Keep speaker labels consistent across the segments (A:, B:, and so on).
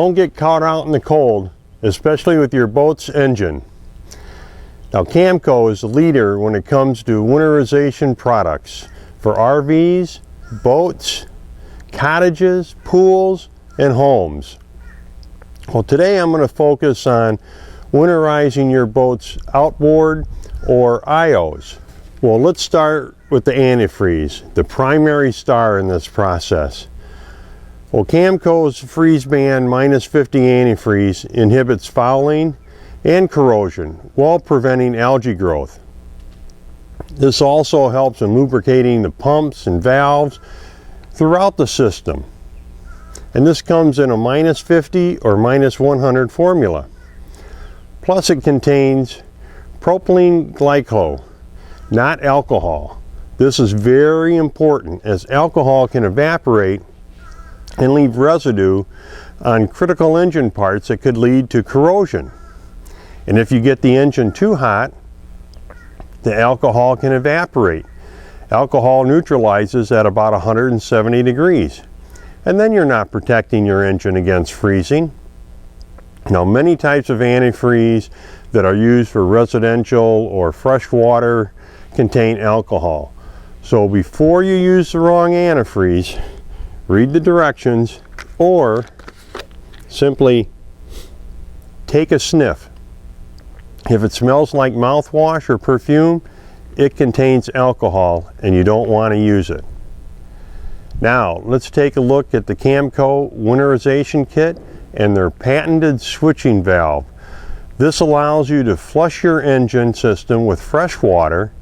A: don't get caught out in the cold, especially with your boat's engine. Now, Camco is the leader when it comes to winterization products for RVs, boats, cottages, pools, and homes. Well, today I'm going to focus on winterizing your boat's outboard or IOs. Well, let's start with the antifreeze, the primary star in this process. Well, Camco's freeze band -50 antifreeze inhibits fouling and corrosion while preventing algae growth. This also helps in lubricating the pumps and valves throughout the system. And this comes in a -50 or -100 formula. Plus it contains propylene glycol, not alcohol. This is very important as alcohol can evaporate and leave residue on critical engine parts that could lead to corrosion. And if you get the engine too hot, the alcohol can evaporate. Alcohol neutralizes at about 170 degrees. And then you're not protecting your engine against freezing. Now, many types of antifreeze that are used for residential or fresh water contain alcohol. So before you use the wrong antifreeze, read the directions or simply take a sniff. If it smells like mouthwash or perfume, it contains alcohol and you don't want to use it. Now, let's take a look at the Camco Winterization kit and their patented switching valve. This allows you to flush your engine system with fresh water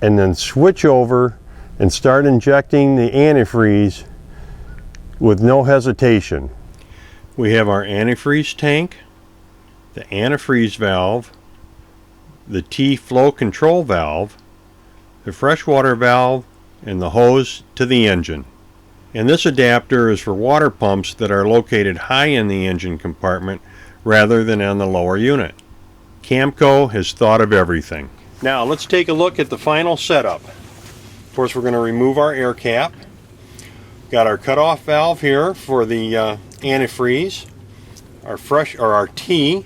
A: and then switch over and start injecting the antifreeze with no hesitation. We have our antifreeze tank, the antifreeze valve, the T flow control valve, the freshwater valve, and the hose to the engine. And this adapter is for water pumps that are located high in the engine compartment rather than on the lower unit. Camco has thought of everything. Now let's take a look at the final setup. Of course, we're going to remove our air cap. Got our cutoff valve here for the antifreeze, our T,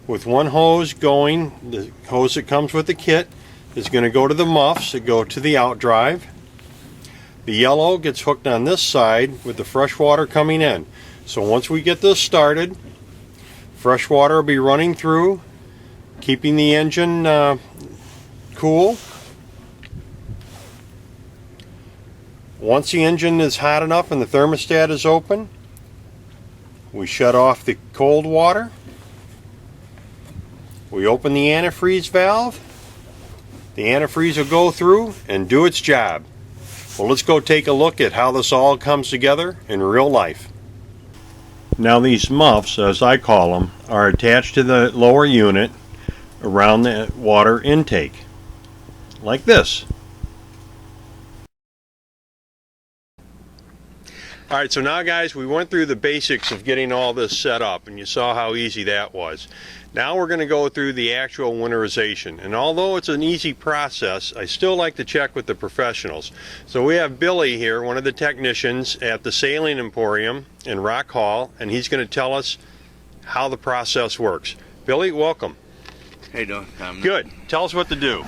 A: with one hose going. The hose that comes with the kit is going to go to the muffs that go to the outdrive. The yellow gets hooked on this side with the fresh water coming in. So once we get this started, fresh water will be running through, keeping the engine cool. Once the engine is hot enough and the thermostat is open, we shut off the cold water. We open the antifreeze valve. The antifreeze will go through and do its job. Well, let's go take a look at how this all comes together in real life. Now these muffs, as I call them, are attached to the lower unit around the water intake, like this. Alright, so now guys, we went through the basics of getting all this set up and you saw how easy that was. Now we're going to go through the actual winterization, and although it's an easy process, I still like to check with the professionals. So we have Billy here, one of the technicians at the Sailing Emporium in Rock Hall, and he's going to tell us how the process works. Billy, welcome.
B: How you doing?
A: Good. Tell us what to do.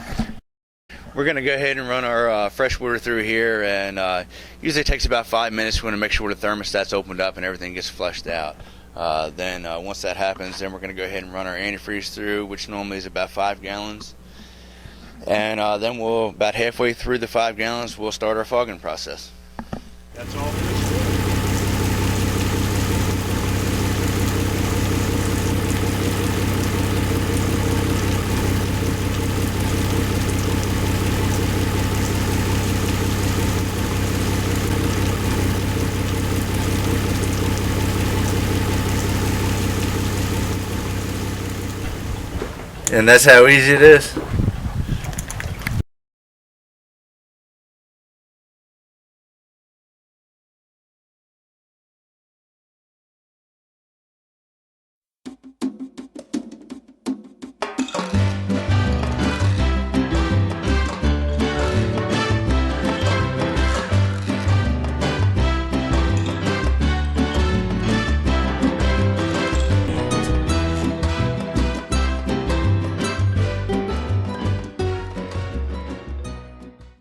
B: We're going to go ahead and run our fresh water through here, and usually it takes about 5 minutes. We want to make sure the thermostat's opened up and everything gets flushed out. Then once that happens, then we're going to go ahead and run our antifreeze through, which normally is about 5 gallons. And then we'll, about halfway through the 5 gallons, we'll start our fogging process.
A: That's all there is to it.
C: And that's how easy it is.